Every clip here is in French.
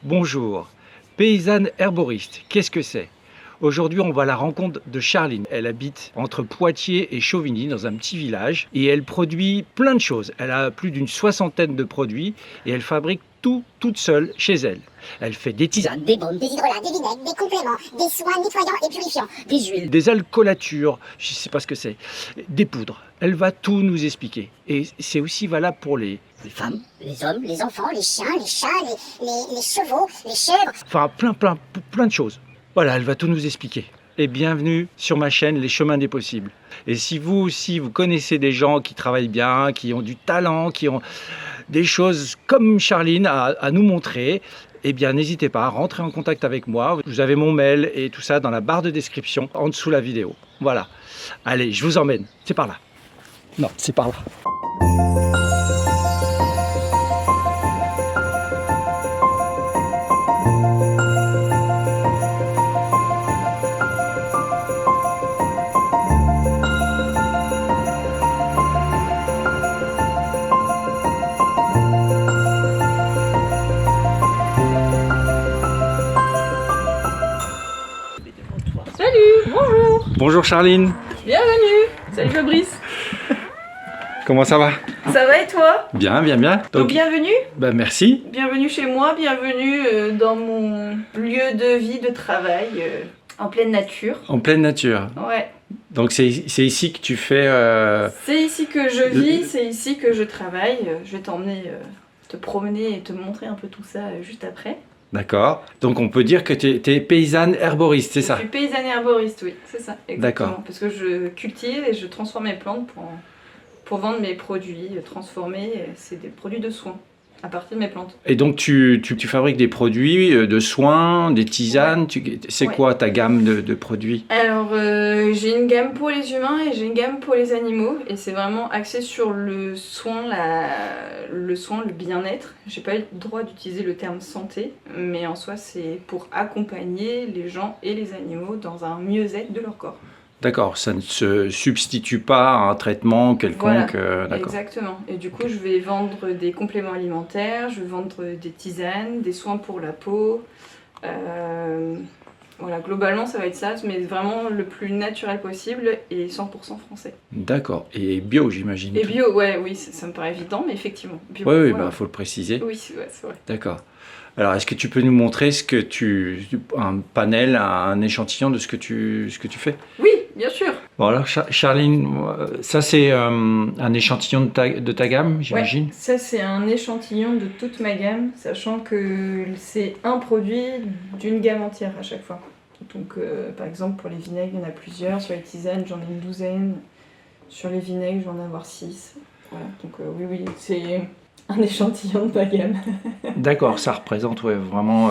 Bonjour, paysanne herboriste, qu'est-ce que c'est? Aujourd'hui, on va à la rencontre de Charline. Elle habite entre Poitiers et Chauvigny, dans un petit village, et elle produit plein de choses. Elle a plus d'une soixantaine de produits et elle fabrique tout toute seule chez elle. Elle fait des tisanes, Des baumes, des hydrolats, des vinaigres, des compléments, des soins nettoyants et purifiants, des huiles. des alcoolatures, je ne sais pas ce que c'est, des poudres. Elle va tout nous expliquer. Et c'est aussi valable pour les Femmes, les hommes, les enfants, les chiens, les chats, les chevaux, les chèvres. enfin plein de choses. Voilà, elle va tout nous expliquer. Et bienvenue sur ma chaîne Les Chemins des Possibles. Et si vous aussi, vous connaissez des gens qui travaillent bien, qui ont du talent, qui ont des choses comme Charline à nous montrer, eh bien n'hésitez pas à rentrer en contact avec moi. Vous avez mon mail et tout ça dans la barre de description en dessous de la vidéo. Voilà. Allez, je vous emmène. C'est par là. Non, c'est par là. Salut, bonjour, Bonjour Charline. bienvenue. Salut Fabrice. Comment ça va? Ça va et toi? Bien, bien, bien. Donc bienvenue, Merci. bienvenue chez moi, bienvenue dans mon lieu de vie, de travail, en pleine nature. En pleine nature. Ouais, Donc c'est ici que tu fais... c'est ici que je vis, c'est ici que je travaille. Je vais t'emmener te promener et te montrer un peu tout ça juste après. D'accord. Donc on peut dire que tu es paysanne herboriste, c'est ça? Je suis paysanne herboriste, oui, c'est ça, exactement. D'accord. Parce que je cultive et je transforme mes plantes pour vendre mes produits transformés. C'est des produits de soins à partir de mes plantes. Et donc tu fabriques des produits de soins, des tisanes. C'est Ouais. quoi ta gamme de produits? Alors, j'ai une gamme pour les humains et j'ai une gamme pour les animaux. Et c'est vraiment axé sur le soin, le bien-être. J'ai pas eu le droit d'utiliser le terme santé, mais en soi, c'est pour accompagner les gens et les animaux dans un mieux-être de leur corps. D'accord, ça ne se substitue pas à un traitement quelconque. D'accord. Exactement. Et du coup, je vais vendre des compléments alimentaires, je vais vendre des tisanes, des soins pour la peau. Voilà, globalement, ça va être ça, mais vraiment le plus naturel possible et 100% français. D'accord. Et bio, j'imagine. Et bio, ouais, oui, ça me paraît évident, mais effectivement. Bio, Oui, oui, ouais, bah, ouais. faut le préciser. Oui, c'est vrai. D'accord. Alors, est-ce que tu peux nous montrer un panel, un échantillon de ce que tu fais? Oui, bien sûr. Bon, alors, Charline, ça c'est un échantillon de ta gamme, j'imagine? Ouais, ça, c'est un échantillon de toute ma gamme, sachant que c'est un produit d'une gamme entière à chaque fois. Donc, par exemple, pour les vinaigres, il y en a plusieurs. Sur les tisanes, j'en ai une douzaine. Sur les vinaigres, je vais en avoir 6. Voilà, donc oui, c'est un échantillon de ma gamme. D'accord, ça représente vraiment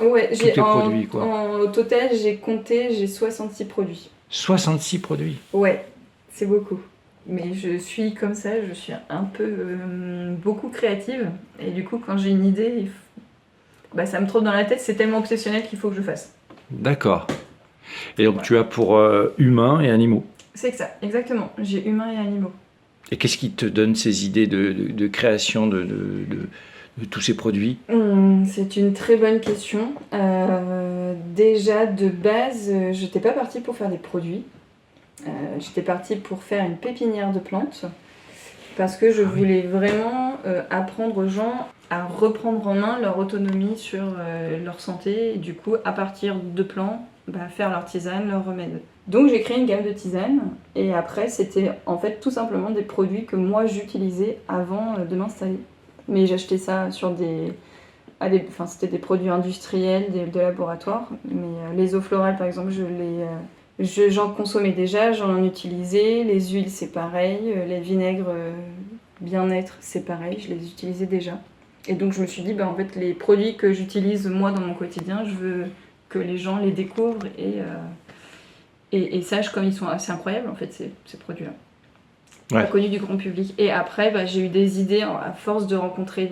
Ouais, tous tes produits, quoi. Au total, j'ai 66 produits. 66 produits. Ouais, c'est beaucoup. Mais je suis comme ça, je suis un peu beaucoup créative. Et du coup, quand j'ai une idée, bah, ça me trotte dans la tête, c'est tellement obsessionnel qu'il faut que je fasse. D'accord. Et donc Voilà. tu as pour humains et animaux. C'est que ça, exactement. J'ai humains et animaux. Et qu'est-ce qui te donne ces idées de création de tous ces produits? C'est une très bonne question. Déjà, de base, j'étais pas partie pour faire des produits. J'étais partie pour faire une pépinière de plantes. Parce que je voulais vraiment apprendre aux gens à reprendre en main leur autonomie sur leur santé. Et du coup, à partir de plants, faire leur tisane, leur remède. Donc j'ai créé une gamme de tisanes. Et après, c'était en fait tout simplement des produits que moi j'utilisais avant de m'installer. Mais j'achetais ça sur c'était des produits industriels, de laboratoire. Mais les eaux florales, par exemple, j'en consommais déjà, j'en utilisais. Les huiles, c'est pareil. Les vinaigres bien-être, c'est pareil. Je les utilisais déjà. Et donc je me suis dit, en fait, les produits que j'utilise moi dans mon quotidien, je veux que les gens les découvrent et sachent comme ils sont assez incroyables, en fait, ces produits-là. Ouais. Pas connus du grand public. Et après, j'ai eu des idées à force de rencontrer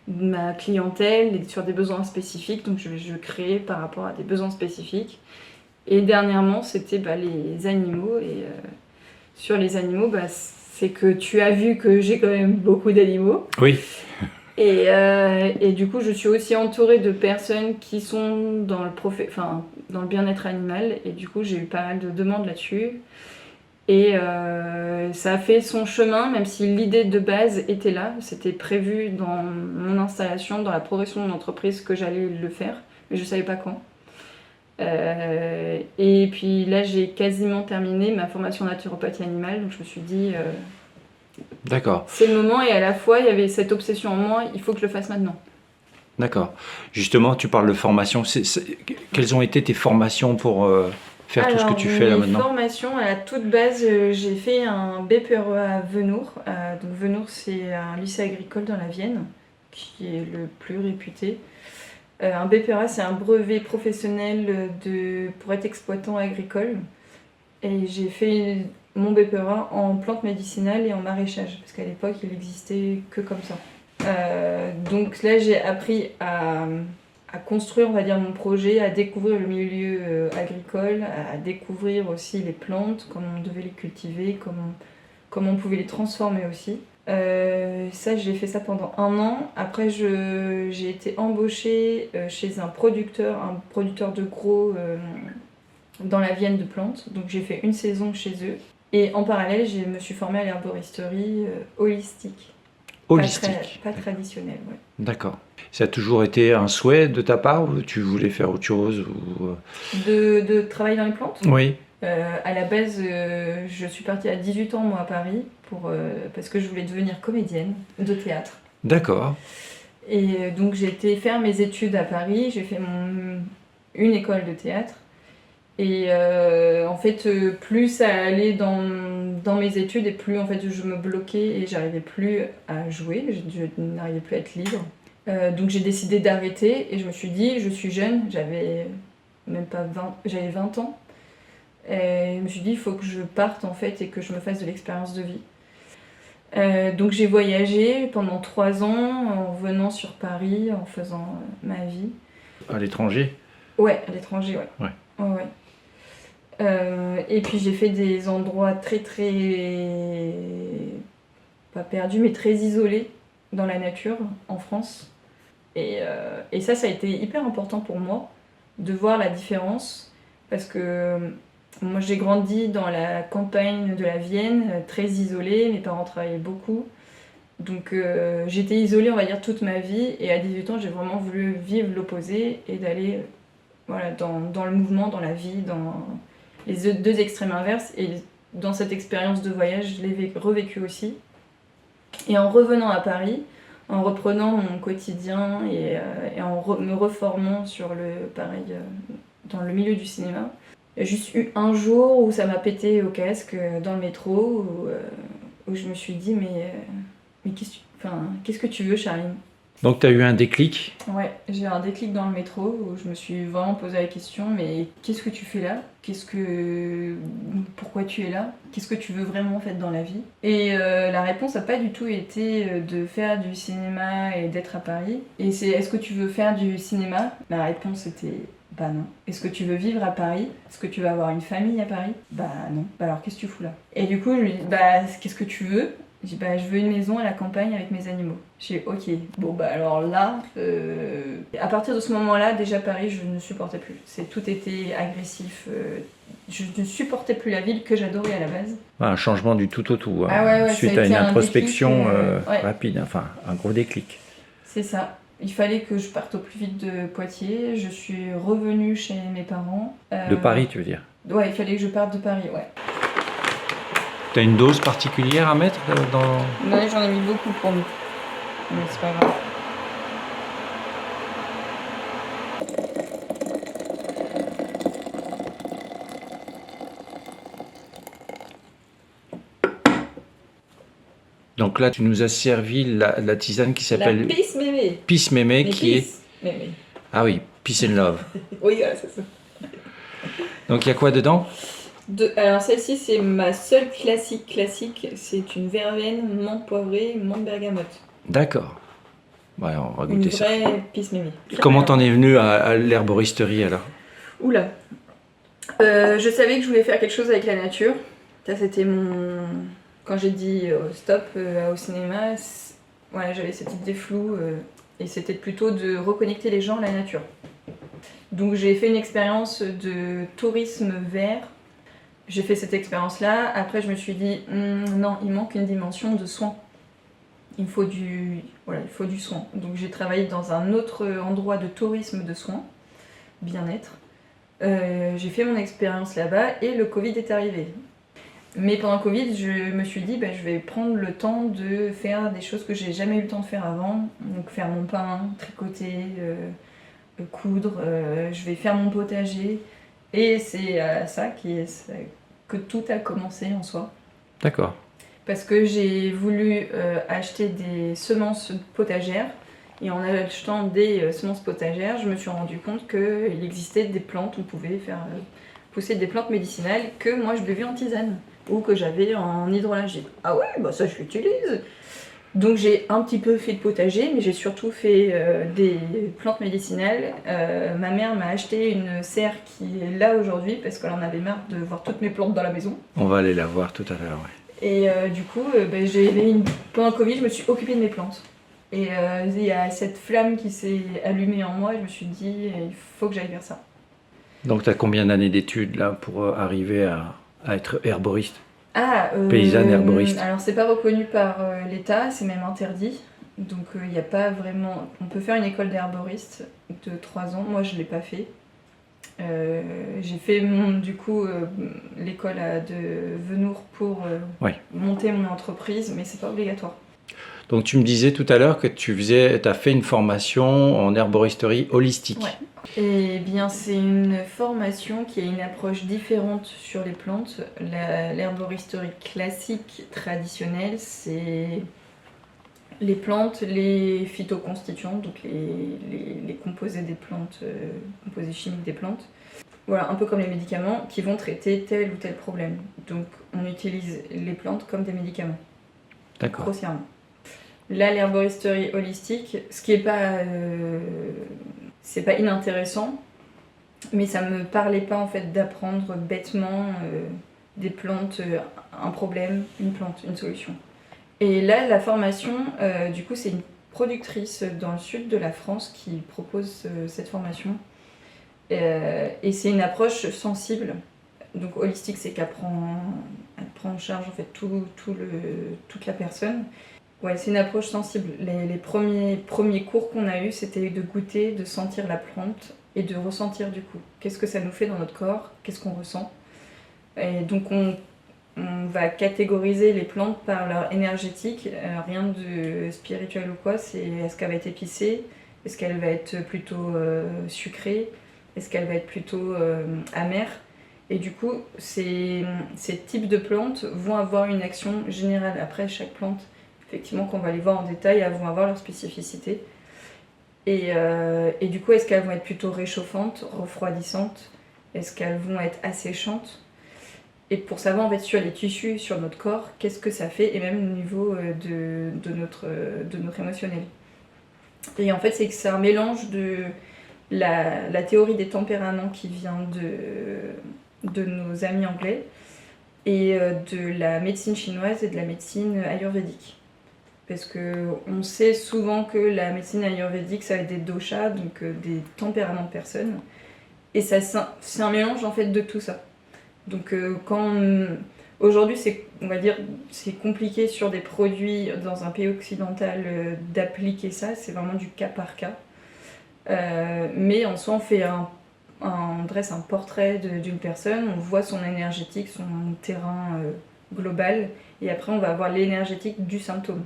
ma clientèle sur des besoins spécifiques. Donc je créais par rapport à des besoins spécifiques. Et dernièrement, c'était les animaux. Et sur les animaux, c'est que tu as vu que j'ai quand même beaucoup d'animaux. Oui. Et du coup, je suis aussi entourée de personnes qui sont dans dans le bien-être animal. Et du coup, j'ai eu pas mal de demandes là-dessus. Et ça a fait son chemin, même si l'idée de base était là. C'était prévu dans mon installation, dans la progression de mon entreprise, que j'allais le faire. Mais je ne savais pas quand. Et puis là, j'ai quasiment terminé ma formation en naturopathie animale. Donc je me suis dit, D'accord, c'est le moment. Et à la fois, il y avait cette obsession en moi, il faut que je le fasse maintenant. d'accord. Justement, tu parles de formation. Quelles ont été tes formations pour faire tout ce que tu fais là mes maintenant? formations, à la toute base, j'ai fait un BPRE à Venours. Donc Venours, c'est un lycée agricole dans la Vienne, qui est le plus réputé. Un BPRE, c'est un brevet professionnel pour être exploitant agricole. Et j'ai fait mon BPRE en plantes médicinales et en maraîchage, parce qu'à l'époque, il n'existait que comme ça. Donc là, j'ai appris à construire, on va dire, mon projet, à découvrir le milieu agricole, à découvrir aussi les plantes, comment on devait les cultiver, comment on pouvait les transformer aussi. Ça, j'ai fait ça pendant 1 an. Après, j'ai été embauchée chez un producteur de gros dans la Vienne de plantes. Donc j'ai fait 1 saison chez eux. Et en parallèle, je me suis formée à l'herboristerie holistique. Holistique. Pas traditionnelle, ouais. D'accord. Ça a toujours été un souhait de ta part ou tu voulais faire autre chose De travailler dans les plantes. Oui. À la base, je suis partie à 18 ans, moi, à Paris, parce que je voulais devenir comédienne de théâtre. D'accord. Et donc, j'ai été faire mes études à Paris. J'ai fait une école de théâtre. Et en fait, plus ça allait dans mes études, et plus en fait, je me bloquais et j'arrivais plus à jouer. Je n'arrivais plus à être libre. Donc, j'ai décidé d'arrêter et je me suis dit, je suis jeune, j'avais 20 ans. Et je me suis dit, il faut que je parte en fait et que je me fasse de l'expérience de vie. Donc j'ai voyagé pendant 3 ans en venant sur Paris, en faisant ma vie. À l'étranger? Ouais, à l'étranger, ouais. Ouais. Ouais, ouais. Et puis j'ai fait des endroits très pas perdus, mais très isolés dans la nature, en France. Et ça a été hyper important pour moi de voir la différence, parce que moi j'ai grandi dans la campagne de la Vienne, très isolée, mes parents travaillaient beaucoup. Donc j'étais isolée, on va dire, toute ma vie, et à 18 ans j'ai vraiment voulu vivre l'opposé et d'aller voilà, dans le mouvement, dans la vie, dans les 2 extrêmes inverses. Et dans cette expérience de voyage, je l'ai revécu aussi. Et en revenant à Paris, en reprenant mon quotidien et me reformant dans le milieu du cinéma, il y a juste eu un jour où ça m'a pété au casque dans le métro, où je me suis dit mais qu'est-ce que tu veux, Charline? Donc tu as eu un déclic? Ouais, j'ai eu un déclic dans le métro où je me suis vraiment posé la question, mais qu'est-ce que tu fais là? Pourquoi tu es là? Qu'est-ce que tu veux vraiment en fait dans la vie? Et la réponse n'a pas du tout été de faire du cinéma et d'être à Paris. Et c'est, est-ce que tu veux faire du cinéma? La réponse était bah non. Est-ce que tu veux vivre à Paris? Est-ce que tu veux avoir une famille à Paris? Bah non. Bah alors qu'est-ce que tu fous là? Et du coup je lui dis bah qu'est-ce que tu veux? Je dis bah je veux une maison à la campagne avec mes animaux. J'ai dit ok, bon bah alors là, à partir de ce moment-là, déjà Paris je ne supportais plus. Tout était agressif, je ne supportais plus la ville que j'adorais à la base. Un changement du tout au tout, Ah ouais, suite ça a à été une un introspection déclic, ouais. rapide, enfin un gros déclic. C'est ça. Il fallait que je parte au plus vite de Poitiers. Je suis revenue chez mes parents. De Paris, tu veux dire? Ouais, il fallait que je parte de Paris, ouais. T'as une dose particulière à mettre dans... Non, j'en ai mis beaucoup pour nous. Mais c'est pas grave. Donc là, tu nous as servi la tisane qui La s'appelle pisse mémé. Peace Mémé, Mais qui est... pisse mémé. Ah oui, Peace and Love. Oui, voilà, c'est ça. Donc il y a quoi dedans? Alors celle-ci, c'est ma seule classique. C'est une verveine, menthe poivrée, menthe bergamote. D'accord. Ouais, on va Une goûter ça. vraie pisse mémé. Comment t'en es venu à l'herboristerie alors? Oula. Je savais que je voulais faire quelque chose avec la nature. Ça, c'était quand j'ai dit stop au cinéma, Voilà, j'avais cette idée floue et c'était plutôt de reconnecter les gens à la nature. Donc j'ai fait une expérience de tourisme vert. J'ai fait cette expérience-là. Après, je me suis dit, non, il manque une dimension de soin. Il faut du soin. Donc j'ai travaillé dans un autre endroit de tourisme de soins, bien-être. J'ai fait mon expérience là-bas et le Covid est arrivé. Mais pendant le Covid, je me suis dit, je vais prendre le temps de faire des choses que j'ai jamais eu le temps de faire avant. Donc faire mon pain, tricoter, coudre, je vais faire mon potager. Et c'est à ça que tout a commencé en soi. D'accord. Parce que j'ai voulu acheter des semences potagères. Et en achetant des semences potagères, je me suis rendu compte qu'il existait des plantes, on pouvait faire pousser des plantes médicinales que moi je buvais en tisane ou que j'avais en hydrolage. J'ai dit, ah ouais, ça je l'utilise. Donc j'ai un petit peu fait de potager, mais j'ai surtout fait des plantes médicinales. Ma mère m'a acheté une serre qui est là aujourd'hui parce qu'elle en avait marre de voir toutes mes plantes dans la maison. On va aller la voir tout à l'heure, ouais. Et du coup, pendant le Covid, je me suis occupée de mes plantes. Et il y a cette flamme qui s'est allumée en moi et je me suis dit, il faut que j'aille vers ça. Donc tu as combien d'années d'études là pour arriver à être herboriste? Paysanne herboriste. Alors c'est pas reconnu par l'État, c'est même interdit. Donc il n'y a pas vraiment... On peut faire une école d'herboriste de 3 ans, moi je ne l'ai pas fait. J'ai fait l'école de Venours pour monter mon entreprise, mais c'est pas obligatoire. Donc tu me disais tout à l'heure que tu as fait une formation en herboristerie holistique. Ouais. Eh bien, c'est une formation qui a une approche différente sur les plantes. L'herboristerie classique, traditionnelle, c'est les plantes, les phytoconstituants, donc les composés des plantes, composés chimiques des plantes. Voilà, un peu comme les médicaments qui vont traiter tel ou tel problème. Donc, on utilise les plantes comme des médicaments. D'accord. Grossièrement. Là, l'herboristerie holistique, ce qui est pas... c'est pas inintéressant, mais ça me parlait pas en fait d'apprendre bêtement des plantes, un problème, une plante, une solution. Et là, la formation, du coup, c'est une productrice dans le sud de la France qui propose cette formation. Et c'est une approche sensible. Donc holistique, c'est qu'elle prend en charge en fait toute la personne. Ouais, c'est une approche sensible. Les premiers cours qu'on a eus, c'était de goûter, de sentir la plante et de ressentir du coup. Qu'est-ce que ça nous fait dans notre corps? Qu'est-ce qu'on ressent? Et donc on va catégoriser les plantes par leur énergétique. Rien de spirituel ou quoi. Est-ce qu'elle va être épicée? Est-ce qu'elle va être plutôt sucrée? Est-ce qu'elle va être plutôt amère? Et du coup, ces types de plantes vont avoir une action générale. Après, chaque plante, effectivement, qu'on va les voir en détail, elles vont avoir leur spécificité. Et du coup, est-ce qu'elles vont être plutôt réchauffantes, refroidissantes? Est-ce qu'elles vont être asséchantes? Et pour savoir en fait sur les tissus, sur notre corps, qu'est-ce que ça fait, et même au niveau de notre émotionnel. Et en fait, c'est que c'est un mélange de la théorie des tempéraments qui vient de nos amis anglais et de la médecine chinoise et de la médecine ayurvédique. Parce qu'on sait souvent que la médecine ayurvédique, ça va être des doshas, donc des tempéraments de personnes. Et ça, c'est un mélange en fait de tout ça. Donc aujourd'hui, on va dire, c'est compliqué sur des produits dans un pays occidental d'appliquer ça, c'est vraiment du cas par cas. Mais en soi, on dresse un portrait d'une personne, on voit son énergétique, son terrain global, et après on va avoir l'énergétique du symptôme.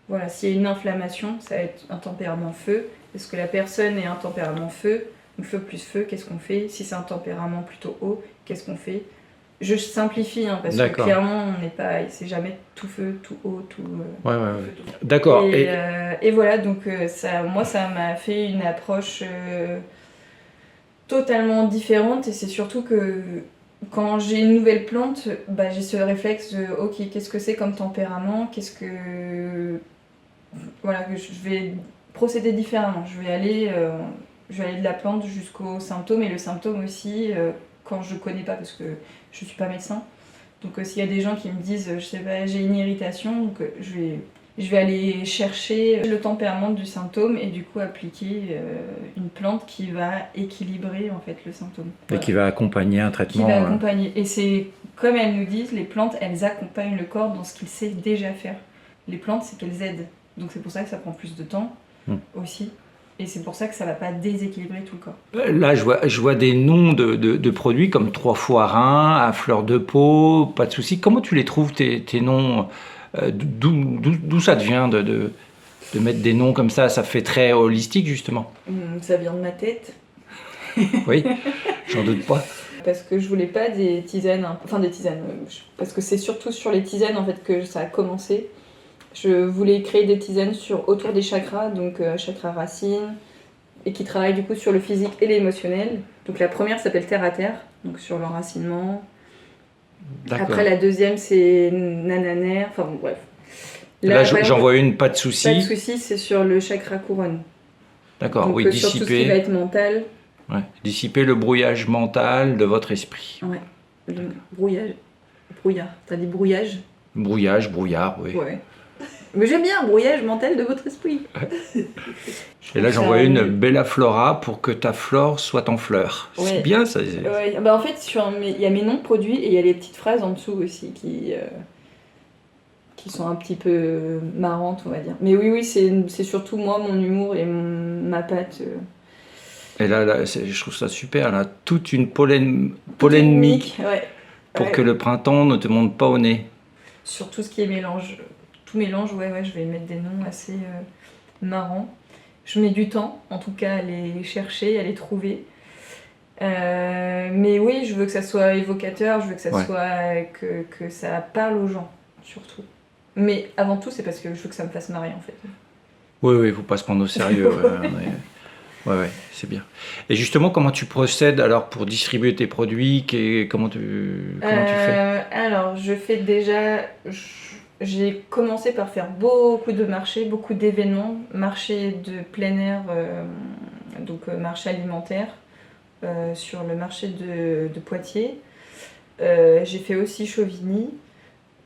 Voilà, s'il y a une inflammation, ça va être un tempérament feu. Est-ce que la personne est un tempérament feu? Donc feu plus feu, qu'est-ce qu'on fait? Si c'est un tempérament plutôt eau, qu'est-ce qu'on fait? Je simplifie, parce que clairement, c'est jamais tout feu, tout eau, tout... Ouais. D'accord. Et voilà, donc ça m'a fait une approche totalement différente, et c'est surtout que quand j'ai une nouvelle plante, j'ai ce réflexe de ok, qu'est-ce que c'est comme tempérament, voilà, je vais procéder différemment. Je vais aller de la plante jusqu'au symptôme, et le symptôme aussi quand je connais pas, parce que je suis pas médecin. Donc s'il y a des gens qui me disent, je sais pas, j'ai une irritation, donc je vais je vais aller chercher le tempérament du symptôme et du coup appliquer une plante qui va équilibrer en fait le symptôme. Et Voilà. qui va accompagner un Qui traitement. va accompagner. Et c'est comme elles nous disent, les plantes, elles accompagnent le corps dans ce qu'il sait déjà faire. Les plantes, c'est qu'elles aident. Donc c'est pour ça que ça prend plus de temps aussi. Et c'est pour ça que ça va pas déséquilibrer tout le corps. Là, je vois des noms de produits comme 3 fois rein, à fleur de peau, pas de souci. Comment tu les trouves, tes noms d'où ça te vient de mettre des noms comme ça? Ça fait très holistique, justement. Ça vient de ma tête. Oui, j'en doute pas. Parce que je voulais pas des tisanes, parce que c'est surtout sur les tisanes en fait que ça a commencé. Je voulais créer des tisanes autour des chakras, donc chakra racine, et qui travaillent du coup sur le physique et l'émotionnel. Donc la première s'appelle Terre à Terre, donc sur l'enracinement. D'accord. Après la deuxième c'est Nananer, enfin bon bref. Là, par j'en exemple, vois une, pas de souci. Pas de souci, c'est sur le chakra couronne. D'accord, Donc oui, sur tout ce qui va dissiper. être mental. Ouais, dissiper le brouillage mental de votre esprit. Ouais. Le brouillard. T'as dit brouillage? Brouillage, brouillard, oui. Ouais. Mais j'aime bien brouillage mental de votre esprit. Et là, j'en vois une Bella Flora pour que ta flore soit en fleurs. Ouais. C'est bien ça. Ouais, bah en fait, il y a mes noms de produits et il y a les petites phrases en dessous aussi qui sont un petit peu marrantes, on va dire. Mais oui, c'est surtout moi, mon humour et ma patte. Et là, je trouve ça super. Là, toute une polémique Ouais. pour Ouais. que le printemps ne te monte pas au nez. Sur tout ce qui est mélange. Tout mélange, ouais, je vais mettre des noms assez marrants. Je mets du temps, en tout cas, à les chercher, à les trouver. Mais oui, je veux que ça soit évocateur, je veux que ça soit que ça parle aux gens, surtout. Mais avant tout, c'est parce que je veux que ça me fasse marrer, en fait. Oui, faut pas se prendre au sérieux. Ouais, c'est bien. Et justement, comment tu procèdes alors pour distribuer tes produits? Comment tu fais? Alors, je fais déjà... J'ai commencé par faire beaucoup de marchés, beaucoup d'événements, marchés de plein air, donc marché alimentaire, sur le marché de Poitiers. J'ai fait aussi Chauvigny.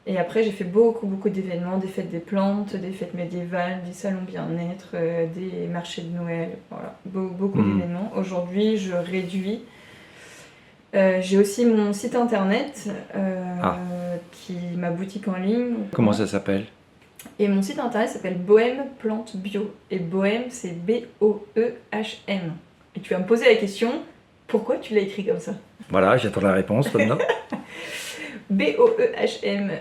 Et après, j'ai fait beaucoup d'événements, des fêtes des plantes, des fêtes médiévales, des salons bien-être, des marchés de Noël, voilà, beaucoup d'événements. Aujourd'hui, je réduis. J'ai aussi mon site internet, ma boutique en ligne. Comment ça s'appelle? Et mon site internet s'appelle Bohème Plante Bio. Et Bohème, c'est B-O-E-H-M. Et tu vas me poser la question, pourquoi tu l'as écrit comme ça? Voilà, j'attends la réponse maintenant. B-O-E-H-M.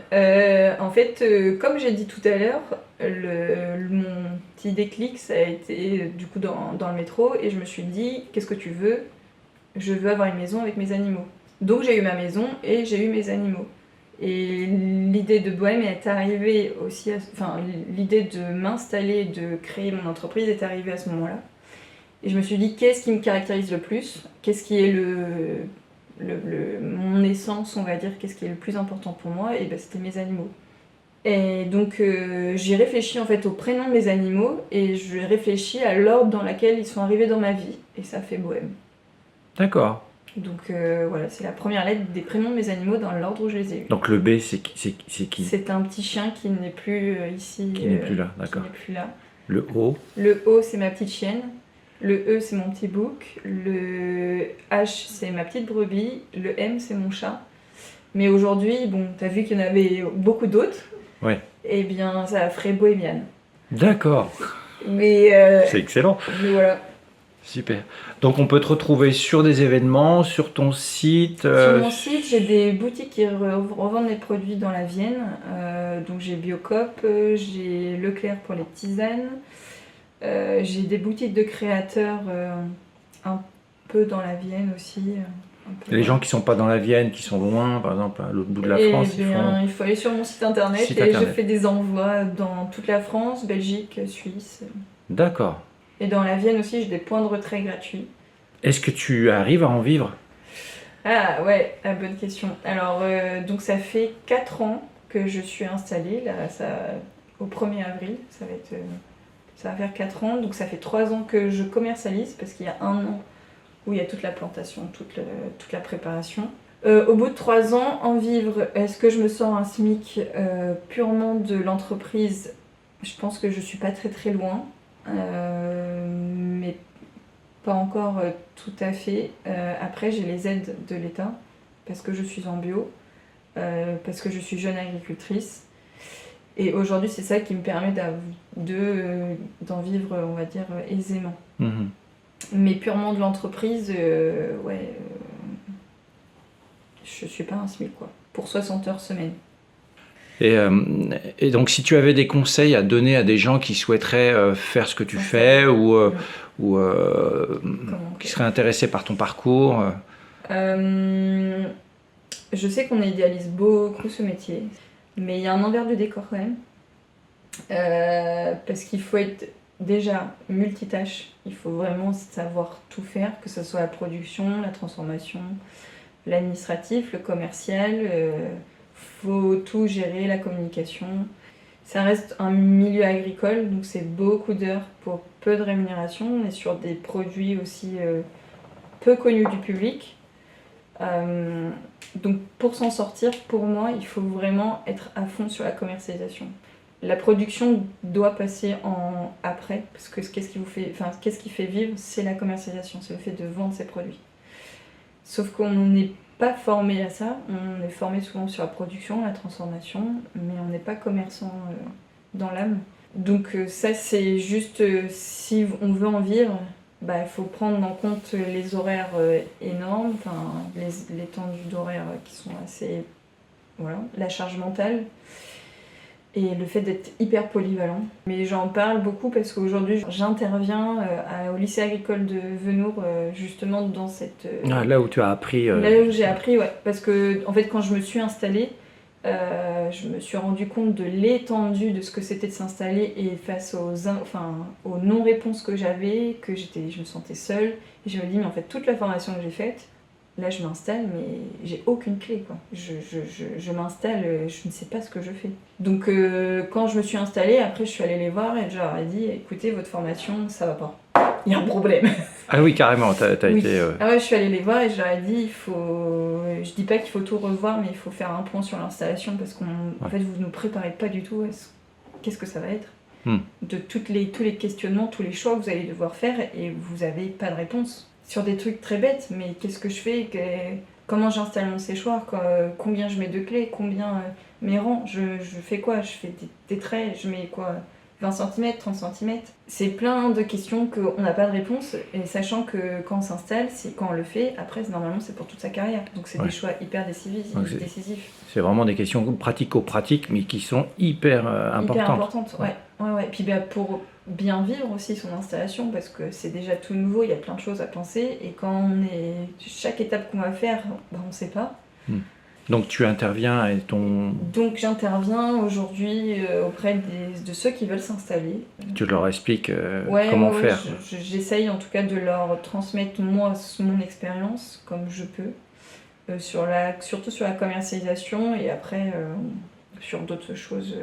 En fait, comme j'ai dit tout à l'heure, mon petit déclic, ça a été du coup dans le métro, et je me suis dit, qu'est-ce que tu veux? Je veux avoir une maison avec mes animaux. Donc j'ai eu ma maison et j'ai eu mes animaux. Et l'idée de Bohème est arrivée aussi, l'idée de m'installer, de créer mon entreprise est arrivée à ce moment-là. Et je me suis dit, qu'est-ce qui me caractérise le plus? Qu'est-ce qui est mon essence, on va dire, qu'est-ce qui est le plus important pour moi? Et ben, c'était mes animaux. Et donc j'ai réfléchi en fait au prénom de mes animaux et j'ai réfléchi à l'ordre dans lequel ils sont arrivés dans ma vie. Et ça fait Bohème. D'accord. Donc voilà, c'est la première lettre des prénoms de mes animaux dans l'ordre où je les ai eus. Donc le B, c'est qui? C'est un petit chien qui n'est plus ici. Qui n'est plus là, d'accord. Qui n'est plus là. Le O? Le O, c'est ma petite chienne. Le E, c'est mon petit bouc. Le H, c'est ma petite brebis. Le M, c'est mon chat. Mais aujourd'hui, bon, t'as vu qu'il y en avait beaucoup d'autres. Ouais. Eh bien, ça ferait bohémienne. D'accord. Mais c'est excellent. Mais voilà. Super. Donc on peut te retrouver sur des événements, sur ton site. Sur mon site, j'ai des boutiques qui revendent mes produits dans la Vienne. Donc j'ai Biocop, j'ai Leclerc pour les tisanes. J'ai des boutiques de créateurs un peu dans la Vienne aussi. Les gens qui sont pas dans la Vienne, qui sont loin, par exemple à l'autre bout de la France, il faut aller sur mon site internet je fais des envois dans toute la France, Belgique, Suisse. D'accord. Et dans la Vienne aussi, j'ai des points de retrait gratuits. Est-ce que tu arrives à en vivre? Ah ouais, bonne question. Alors, donc ça fait 4 ans que je suis installée, là, au 1er avril, ça va faire 4 ans. Donc ça fait 3 ans que je commercialise, parce qu'il y a 1 an où il y a toute la plantation, toute la préparation. Au bout de 3 ans, en vivre, est-ce que je me sors un SMIC purement de l'entreprise? Je pense que je suis pas très très loin, mais pas encore tout à fait. Après, j'ai les aides de l'État parce que je suis en bio, parce que je suis jeune agricultrice. Et aujourd'hui, c'est ça qui me permet d'en vivre, on va dire, aisément. Mhm. Mais purement de l'entreprise, je suis pas un SMIC, quoi. Pour 60 heures semaine. Et donc, si tu avais des conseils à donner à des gens qui souhaiteraient faire ce que tu fais ou qui seraient intéressés par ton parcours Je sais qu'on idéalise beaucoup ce métier, mais il y a un envers du décor quand même. Parce qu'il faut être déjà multitâche, il faut vraiment savoir tout faire, que ce soit la production, la transformation, l'administratif, le commercial, faut tout gérer, la communication. Ça reste un milieu agricole, donc c'est beaucoup d'heures pour peu de rémunération. On est sur des produits aussi peu connus du public. Donc pour s'en sortir, pour moi, il faut vraiment être à fond sur la commercialisation. La production doit passer en après, parce que qu'est-ce qui fait vivre, c'est la commercialisation, c'est le fait de vendre ses produits. Sauf qu'on n'est pas formé à ça, on est formé souvent sur la production, la transformation, mais on n'est pas commerçant dans l'âme. Donc ça, c'est juste, si on veut en vivre, il faut prendre en compte les horaires énormes, l'étendue d'horaires qui sont assez... Voilà, la charge mentale. Et le fait d'être hyper polyvalent. Mais j'en parle beaucoup parce qu'aujourd'hui, j'interviens au lycée agricole de Venours, justement dans cette... là où tu as appris... Là où j'ai appris, ouais. Parce que, en fait, quand je me suis installée, je me suis rendu compte de l'étendue de ce que c'était de s'installer et face aux non-réponses que j'avais, je me sentais seule. Et je me dis, mais en fait, toute la formation que j'ai faite, là, je m'installe, mais j'ai aucune clé, quoi. Je m'installe, je ne sais pas ce que je fais. Donc, quand je me suis installée, après, je suis allée les voir et je leur ai dit, écoutez, votre formation, ça va pas. Il y a un problème. Ah oui, carrément, t'as Oui. été... Ah ouais, je suis allée les voir et je leur ai dit, je dis pas qu'il faut tout revoir, mais il faut faire un point sur l'installation parce qu'en fait, vous ne nous préparez pas du tout à qu'est-ce que ça va être. De tous les questionnements, tous les choix que vous allez devoir faire et vous n'avez pas de réponse. Sur des trucs très bêtes, mais qu'est-ce que je fais, comment j'installe mon séchoir, combien je mets de clés, combien mes rangs, je fais quoi, je fais des traits, je mets quoi, 20 cm, 30 cm. C'est plein de questions qu'on n'a pas de réponse, et sachant que quand on s'installe, quand on le fait, après normalement c'est pour toute sa carrière. Donc c'est des choix hyper décisifs. C'est vraiment des questions pratico-pratiques, mais qui sont hyper importantes. Hyper importantes, ouais. Puis pour bien vivre aussi son installation, parce que c'est déjà tout nouveau, il y a plein de choses à penser, et quand chaque étape qu'on va faire, on ne sait pas. Donc tu interviens et Donc j'interviens aujourd'hui auprès de ceux qui veulent s'installer. Tu leur expliques comment faire. J'essaye en tout cas de leur transmettre moi mon expérience comme je peux, surtout sur la commercialisation et après sur d'autres choses.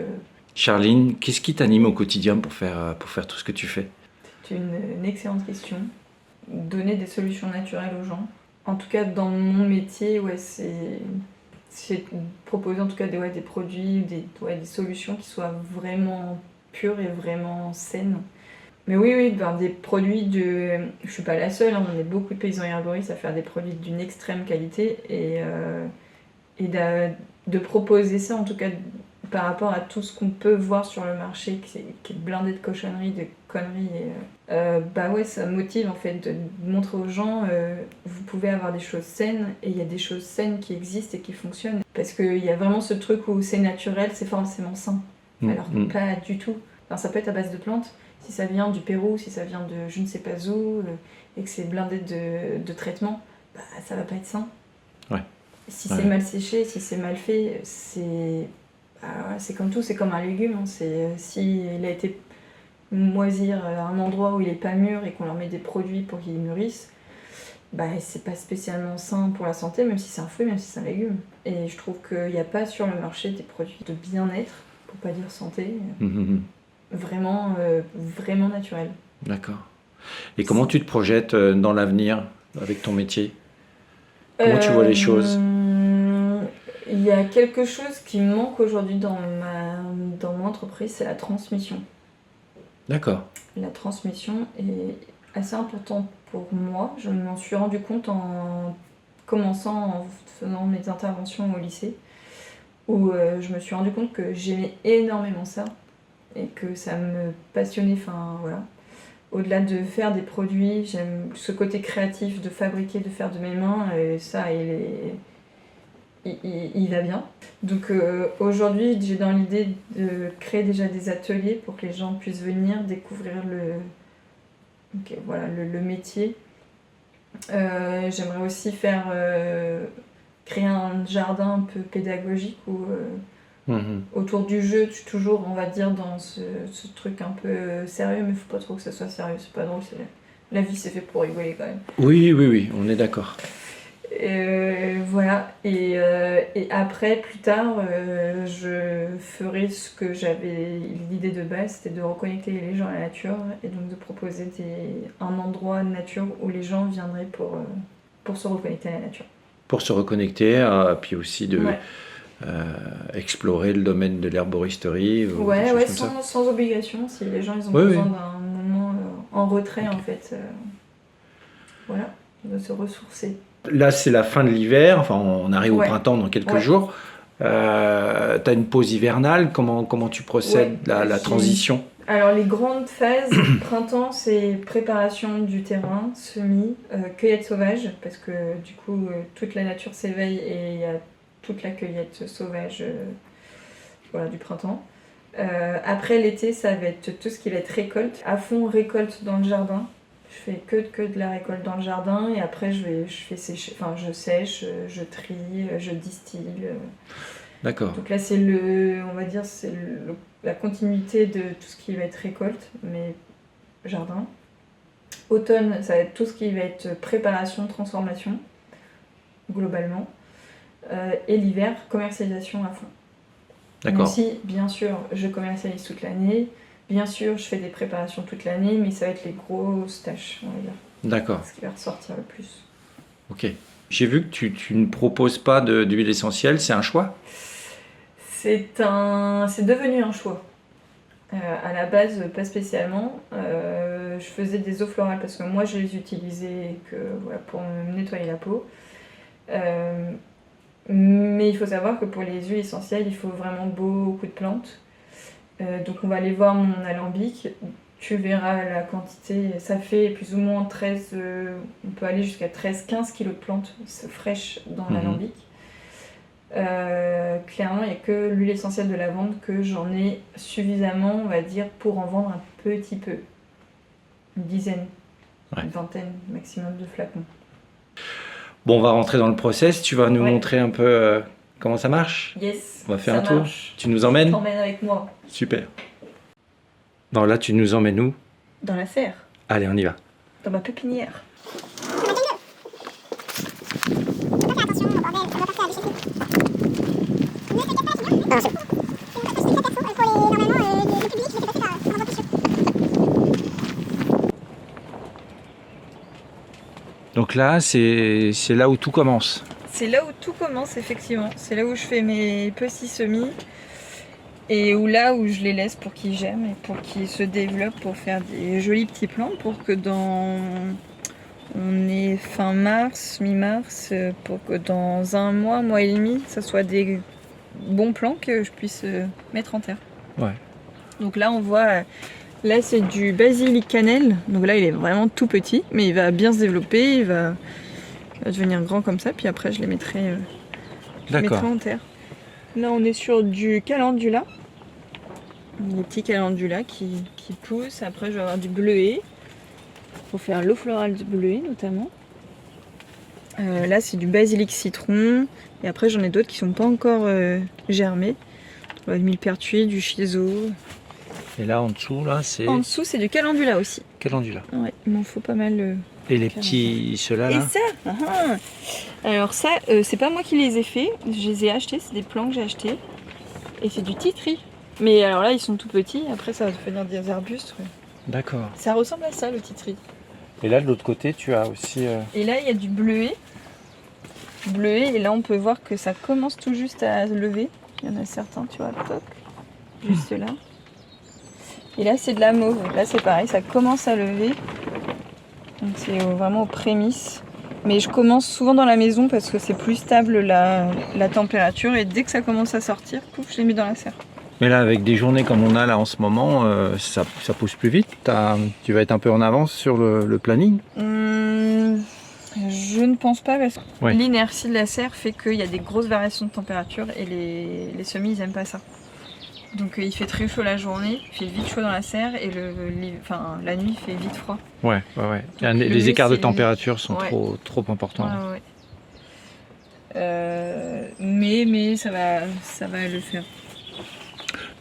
Charline, qu'est-ce qui t'anime au quotidien pour faire tout ce que tu fais ? C'est une excellente question. Donner des solutions naturelles aux gens. En tout cas dans mon métier, c'est proposer en tout cas des produits, des solutions qui soient vraiment pures et vraiment saines. Mais oui, des produits je suis pas la seule, on est beaucoup de paysans et herboristes à faire des produits d'une extrême qualité et de proposer ça en tout cas par rapport à tout ce qu'on peut voir sur le marché qui est blindé de cochonneries, de conneries. Ça motive en fait de montrer aux gens vous pouvez avoir des choses saines et il y a des choses saines qui existent et qui fonctionnent. Parce qu'il y a vraiment ce truc où c'est naturel, c'est forcément sain. Alors pas du tout. Ça peut être à base de plantes. Si ça vient du Pérou, si ça vient de je ne sais pas où et que c'est blindé de traitements, ça va pas être sain. Ouais. Si c'est mal séché, si c'est mal fait, c'est comme tout, c'est comme un légume. S'il a été moisir à un endroit où il n'est pas mûr et qu'on leur met des produits pour qu'il mûrisse, c'est pas spécialement sain pour la santé, même si c'est un fruit, même si c'est un légume. Et je trouve qu'il n'y a pas sur le marché des produits de bien-être, pour pas dire santé, vraiment, vraiment naturels. D'accord. Et comment tu te projettes dans l'avenir avec ton métier ? Comment tu vois les choses ? Il Il y a quelque chose qui me manque aujourd'hui dans mon entreprise, c'est la transmission. D'accord. La transmission est assez importante pour moi. Je m'en suis rendu compte en commençant, en faisant mes interventions au lycée, où je me suis rendu compte que j'aimais énormément ça et que ça me passionnait. Enfin, voilà. Au-delà de faire des produits, j'aime ce côté créatif de fabriquer, de faire de mes mains, et ça, il va bien. Donc aujourd'hui, j'ai dans l'idée de créer déjà des ateliers pour que les gens puissent venir découvrir le métier. J'aimerais aussi créer un jardin un peu pédagogique où autour du jeu, tu es toujours, on va dire, dans ce truc un peu sérieux, mais faut pas trop que ça soit sérieux, c'est pas drôle, la vie c'est fait pour rigoler quand même. Oui, on est d'accord. Voilà, et après, plus tard, je ferai ce que j'avais l'idée de base, c'était de reconnecter les gens à la nature, et donc de proposer un endroit de nature où les gens viendraient pour se reconnecter à la nature. Pour se reconnecter, puis aussi de explorer le domaine de l'herboristerie. Ouais, sans obligation, si les gens ils ont besoin d'un moment en retrait, en fait, voilà, de se ressourcer. Là, c'est la fin de l'hiver, enfin on arrive au printemps dans quelques jours. Tu as une pause hivernale, comment tu procèdes la transition? Alors les grandes phases, printemps c'est préparation du terrain, semis, cueillette sauvage, parce que du coup toute la nature s'éveille et il y a toute la cueillette sauvage du printemps. Après l'été, ça va être tout ce qui va être récolte, à fond récolte dans le jardin. Je fais que de la récolte dans le jardin et après je fais sécher, enfin je sèche, je trie, je distille. D'accord. Donc là c'est on va dire c'est la continuité de tout ce qui va être récolte, mais jardin. Automne, ça va être tout ce qui va être préparation, transformation, globalement. Et l'hiver, commercialisation à fond. D'accord. Même si, bien sûr, je commercialise toute l'année. Bien sûr, je fais des préparations toute l'année, mais ça va être les grosses tâches, on va dire. D'accord. Ce qui va ressortir le plus. Ok. J'ai vu que tu ne proposes pas d'huile essentielle, c'est un choix? C'est devenu un choix. À la base, pas spécialement. Je faisais des eaux florales parce que moi, je les utilisais pour me nettoyer la peau. Mais il faut savoir que pour les huiles essentielles, il faut vraiment beaucoup de plantes. Donc on va aller voir mon alambic, tu verras la quantité, ça fait plus ou moins 13, on peut aller jusqu'à 13-15 kg de plantes fraîches dans l'alambic. Clairement, il n'y a que l'huile essentielle de lavande que j'en ai suffisamment, on va dire, pour en vendre un petit peu. Une dizaine, une vingtaine maximum de flacons. Bon, on va rentrer dans le process, tu vas nous montrer un peu comment ça marche? Yes. On va faire un tour. Tu nous emmènes? Je t'emmène avec moi. Super. Non, là, tu nous emmènes où? Dans la serre. Allez, on y va. Dans ma pépinière. Donc là, c'est là où tout commence. C'est là où tout commence, effectivement. C'est là où je fais mes petits semis et là où je les laisse pour qu'ils germent et pour qu'ils se développent, pour faire des jolis petits plants, pour que on est fin mars, mi-mars, pour que dans un mois et demi, ça soit des bons plants que je puisse mettre en terre. Ouais. Donc là, on voit... Là, c'est du basilic cannelle. Donc là, il est vraiment tout petit, mais il va bien se développer, il va devenir grand comme ça. Puis après, je les mettrai en terre. Là, on est sur du calendula. Des petits calendula qui poussent. Après, je vais avoir du bleuet. Pour faire l'eau florale du bleuet, notamment. Là, c'est du basilic citron. Et après, j'en ai d'autres qui sont pas encore germés. Du millepertuis, du shiso. Et là, en dessous, c'est... En dessous, c'est du calendula aussi. Calendula. Ouais, il m'en faut pas mal. Et les petits, ceux-là, là? Et ça Alors ça, c'est pas moi qui les ai faits. Je les ai achetés, c'est des plants que j'ai achetés. Et c'est du titri. Mais alors là, ils sont tout petits. Après, ça va devenir des arbustes. Ouais. D'accord. Ça ressemble à ça, le titri. Et là, de l'autre côté, tu as aussi... Et là, il y a du bleuet. bleuets. Et là, on peut voir que ça commence tout juste à se lever. Il y en a certains, tu vois, toc, juste là. Et là, c'est de la mauve. Là, c'est pareil, ça commence à lever. Donc, c'est vraiment aux prémices. Mais je commence souvent dans la maison parce que c'est plus stable la température. Et dès que ça commence à sortir, pouf, je les mets dans la serre. Mais là, avec des journées comme on a là en ce moment, ça pousse plus vite. Tu vas être un peu en avance sur le planning. Je ne pense pas parce que Ouais. l'inertie de la serre fait qu'il y a des grosses variations de température et les semis, ils n'aiment pas ça. Donc il fait très chaud la journée, il fait vite chaud dans la serre et la nuit, il fait vite froid. Ouais. Donc, Les écarts de c'est- température sont Ouais. trop importants. Ouais. Mais ça va le faire.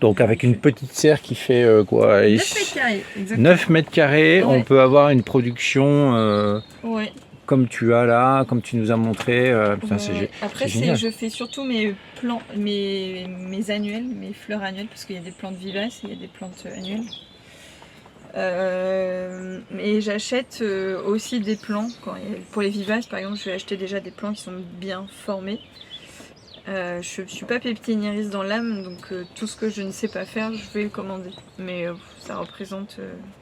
Donc avec une petite serre qui fait 9 mètres carrés, exactement. 9 mètres carrés, on Ouais. peut avoir une production Ouais. comme tu as là, comme tu nous as montré. Putain, Ouais. Après, c'est génial. je fais surtout mes plants, mes annuels, mes fleurs annuelles, parce qu'il y a des plantes vivaces et il y a des plantes annuelles. Mais j'achète aussi des plants. Pour les vivaces, par exemple, je vais acheter déjà des plants qui sont bien formés. Je ne suis pas pépiniériste dans l'âme, donc tout ce que je ne sais pas faire, je vais le commander. Mais ça représente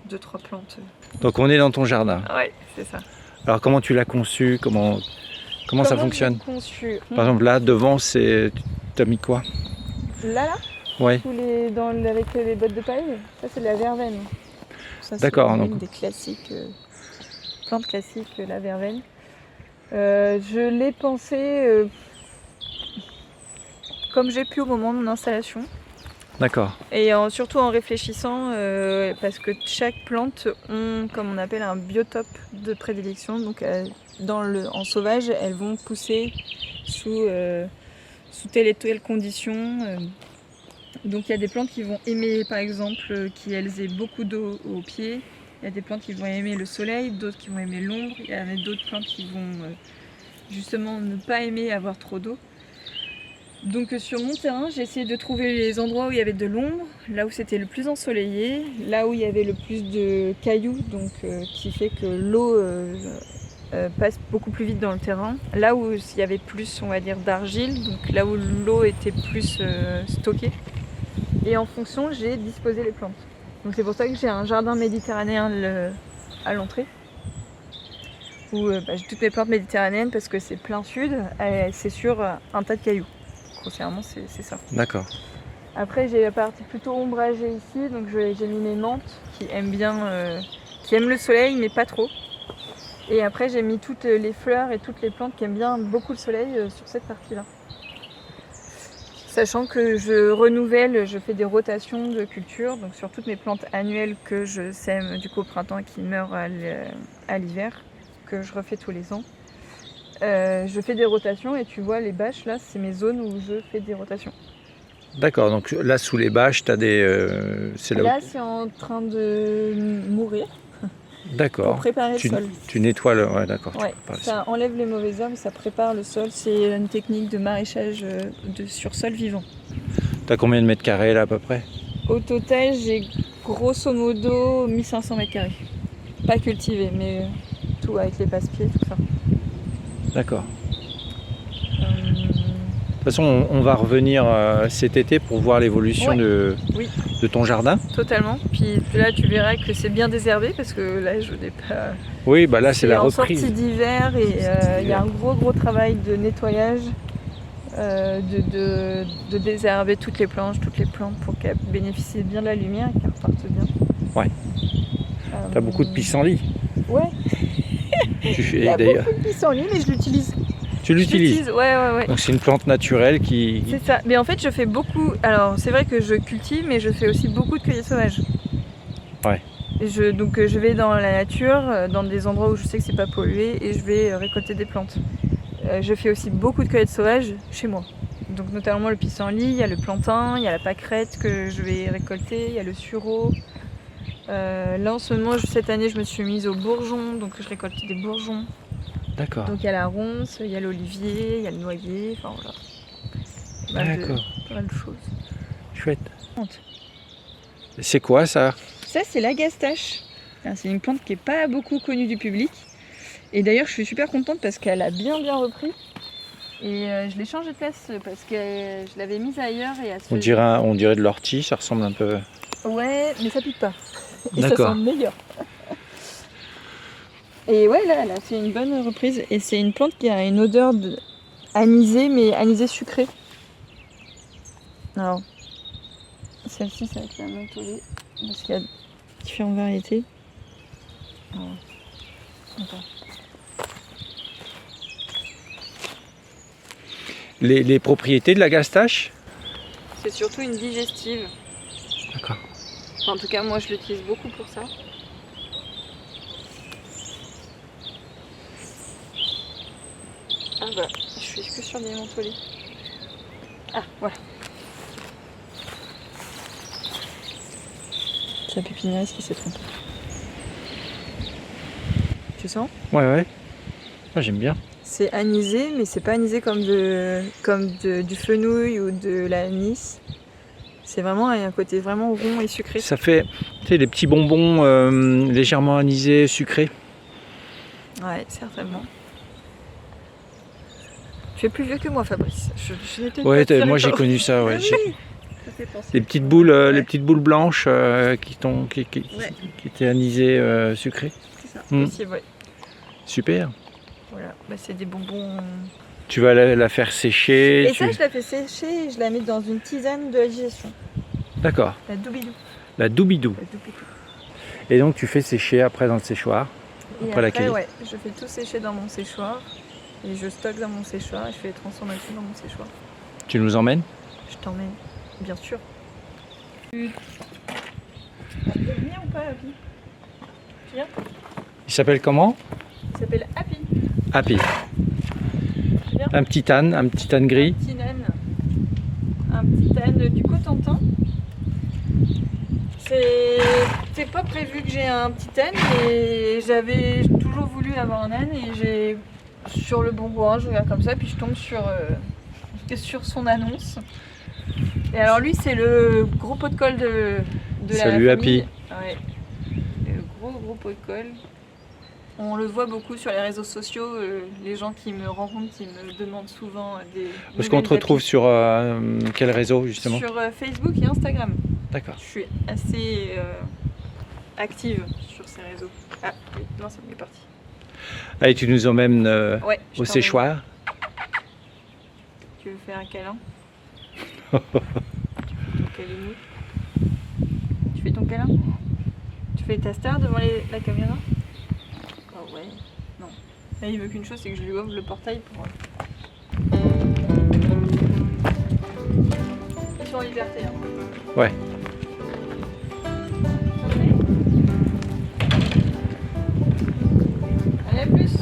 2-3 plantes. Donc on est dans ton jardin. Ouais, c'est ça. Alors comment tu l'as conçu, comment ça fonctionne? Conçu. Par exemple là devant tu as mis quoi? Là, Ouais. avec les bottes de paille, ça c'est de la verveine. Ça, D'accord, c'est donc- une des classiques, plantes classiques, la verveine. Je l'ai pensé comme j'ai pu au moment de mon installation. D'accord. Et surtout en réfléchissant, parce que chaque plante ont, comme on appelle, un biotope de prédilection. Donc en sauvage, elles vont pousser sous telle et telle condition. Donc il y a des plantes qui vont aimer, par exemple, qu'elles aient beaucoup d'eau au pied. Il y a des plantes qui vont aimer le soleil, d'autres qui vont aimer l'ombre. Il y en a d'autres plantes qui vont justement ne pas aimer avoir trop d'eau. Donc sur mon terrain, j'ai essayé de trouver les endroits où il y avait de l'ombre, là où c'était le plus ensoleillé, là où il y avait le plus de cailloux, donc qui fait que l'eau passe beaucoup plus vite dans le terrain. Là où il y avait plus, on va dire, d'argile, donc là où l'eau était plus stockée. Et en fonction, j'ai disposé les plantes. Donc c'est pour ça que j'ai un jardin méditerranéen à l'entrée, où j'ai toutes mes plantes méditerranéennes parce que c'est plein sud, et c'est sur un tas de cailloux. Grossièrement, c'est ça. D'accord. Après, j'ai la partie plutôt ombragée ici, donc j'ai mis mes menthes qui aiment bien, qui aiment le soleil, mais pas trop. Et après, j'ai mis toutes les fleurs et toutes les plantes qui aiment bien beaucoup le soleil sur cette partie-là. Sachant que je renouvelle, je fais des rotations de culture, donc sur toutes mes plantes annuelles que je sème du coup au printemps et qui meurent à l'hiver, que je refais tous les ans. Je fais des rotations et tu vois les bâches là, c'est mes zones où je fais des rotations. D'accord, donc là sous les bâches, tu as des. C'est là où- Là c'est en train de mourir pour D'accord. préparer le sol. Tu nettoies le. Ouais, d'accord. tu Ouais, prépares le ça enlève les mauvaises herbes, ça prépare le sol. C'est une technique de maraîchage sur sol vivant. Tu as combien de mètres carrés là à peu près? Au total, j'ai grosso modo 1500 mètres carrés. Pas cultivé, mais tout avec les passe-pieds, tout ça. D'accord. Euh, De toute façon, on va revenir cet été pour voir l'évolution Ouais. Oui. de ton jardin. Totalement. Puis là, tu verras que c'est bien désherbé parce que là, je n'ai pas. Oui, bah là c'est la en reprise. sortie d'hiver et il y a un gros travail de nettoyage, de désherber toutes les planches, toutes les plantes pour qu'elles bénéficient bien de la lumière et qu'elles repartent bien. Ouais. T'as beaucoup de pissenlit. Ouais. Il y a D'ailleurs, beaucoup de pissenlit, mais je l'utilise. tu l'utilises. Ouais. Donc c'est une plante naturelle qui. C'est ça. Mais en fait, je fais beaucoup. Alors, c'est vrai que je cultive, mais je fais aussi beaucoup de cueillette sauvage. Ouais. Et donc, je vais dans la nature, dans des endroits où je sais que c'est pas pollué, et je vais récolter des plantes. Je fais aussi beaucoup de cueillette sauvage chez moi. Donc, notamment le pissenlit, il y a le plantain, il y a la pâquerette que je vais récolter, il y a le sureau. Là, en ce moment, cette année, je me suis mise aux bourgeons, donc je récolte des bourgeons. D'accord. Donc, il y a la ronce, il y a l'olivier, il y a le noyer, enfin voilà. D'accord. Pas mal de choses. Chouette. C'est quoi ça? Ça, c'est l'agastache. C'est une plante qui n'est pas beaucoup connue du public. Et d'ailleurs, je suis super contente parce qu'elle a bien repris. Et je l'ai changé de place parce que je l'avais mise ailleurs et elle se On dirait de l'ortie, ça ressemble un peu... Ouais, mais ça pique pas. Et ça D'accord. sent meilleur. Et ouais, là, elle a fait une bonne reprise. Et c'est une plante qui a une odeur anisée, mais anisée sucrée. Alors, celle-ci, ça va être la mentholée. Parce qu'il y a différentes variétés. Alors, attends. Les propriétés de la gastache? C'est surtout une digestive. D'accord. Enfin, en tout cas, moi, je l'utilise beaucoup pour ça. Ah bah, je suis que sur des mentholés. Ah, voilà. C'est la pépiniériste qui s'est trompée. Tu sens? Ouais. Moi, j'aime bien. C'est anisé, mais c'est pas anisé comme du fenouil ou de l'anis. C'est vraiment un côté vraiment rond et sucré. Ça fait, tu sais, des petits bonbons légèrement anisés, sucrés. Ouais, certainement. Tu es plus vieux que moi, Fabrice. Je n'étais Ouais, pas moi j'ai connu ça. Ouais. Ah oui, ça fait penser. Les petites boules blanches qui étaient anisées, sucrées. C'est ça, Mm. possible, ouais. Super. Voilà, bah, c'est des bonbons. Tu vas la faire sécher. Et ça, je la fais sécher et je la mets dans une tisane de la digestion. D'accord. La doubidou. La doubidou. La doubidou. Et donc tu fais sécher après dans le séchoir. Et Après la après, cueillette. ouais, je fais tout sécher dans mon séchoir. Et je stocke dans mon séchoir et je fais les transformations dans mon séchoir. Tu nous emmènes? Je t'emmène, bien sûr. Tu peux venir ou pas, Happy? Tu viens? Il s'appelle comment? Il s'appelle Happy. Happy. Tu viens? Un petit âne gris. Un petit âne du Cotentin. C'est pas prévu que j'ai un petit âne, mais j'avais toujours voulu avoir un âne et j'ai sur le bon coin, je regarde comme ça, puis je tombe sur son annonce. Et alors lui, c'est le gros pot de colle de Salut, la Happy. famille. Ouais. Le gros pot de colle. On le voit beaucoup sur les réseaux sociaux, les gens qui me rencontrent, qui me demandent souvent des Parce qu'on te retrouve d'Happy. sur quel réseau justement? Sur Facebook et Instagram. D'accord. Je suis assez active sur ces réseaux. Ah oui, non, c'est mieux parti. Allez, tu nous emmènes Ouais, je au t'emmène. séchoir. Tu veux faire un câlin? Tu fais ton câlinou. Tu fais ton câlin? Tu fais ta star devant la caméra? Oh ouais, non. Là, il veut qu'une chose, c'est que je lui ouvre le portail pour... Ils sont en liberté, hein. Ouais. Allez, à plus.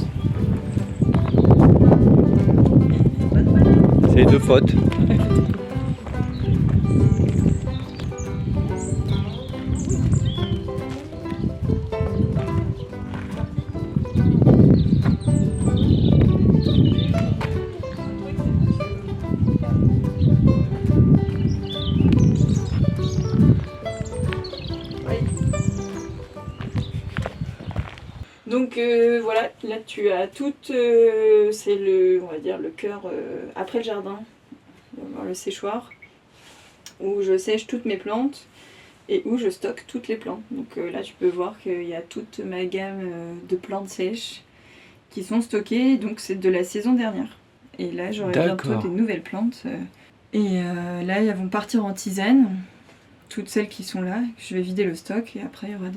C'est les deux potes. Donc voilà, là tu as toute, c'est on va dire le cœur après le jardin, on va voir le séchoir, où je sèche toutes mes plantes et où je stocke toutes les plantes. Donc là tu peux voir qu'il y a toute ma gamme de plantes sèches qui sont stockées, donc c'est de la saison dernière. Et là j'aurai bientôt D'accord. des nouvelles plantes. Et là elles vont partir en tisane, toutes celles qui sont là, je vais vider le stock et après il y aura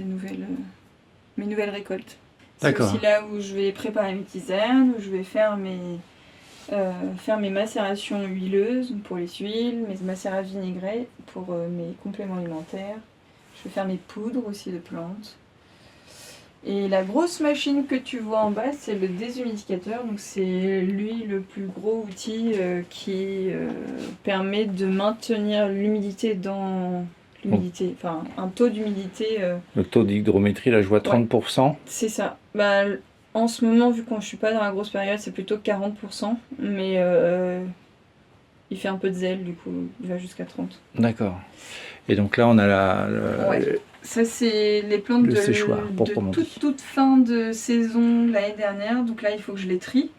mes nouvelles récoltes. C'est D'accord. aussi là où je vais préparer mes tisanes, où je vais faire mes macérations huileuses pour les huiles, mes macérats vinaigrés pour mes compléments alimentaires. Je vais faire mes poudres aussi de plantes. Et la grosse machine que tu vois en bas, c'est le déshumidificateur. Donc c'est lui le plus gros outil qui permet de maintenir l'humidité dans... Enfin un taux d'humidité... Le taux d'hygrométrie, là je vois 30%. C'est ça. Bah, en ce moment, vu que je suis pas dans la grosse période, c'est plutôt 40%. Mais il fait un peu de zèle, du coup, il va jusqu'à 30%. D'accord. Et donc là on a Ouais. Ça, c'est les plantes le séchoir, proprement de toute fin de saison l'année dernière. Donc là, il faut que je les trie.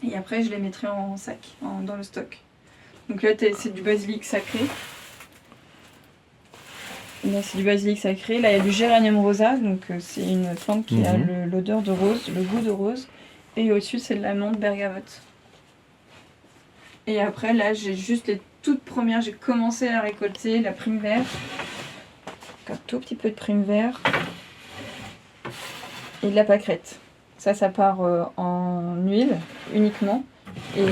Et après, je les mettrai en sac, dans le stock. Donc là, c'est du basilic sacré. Là, c'est du basilic sacré. Là, il y a du géranium rosa. Donc, c'est une plante qui a l'odeur de rose, le goût de rose. Et au-dessus, c'est de la menthe bergamote. Et après, là, j'ai juste les toutes premières. J'ai commencé à récolter la prime vert. Donc, un tout petit peu de prime vert. Et de la pâquerette. Ça part en huile uniquement. Et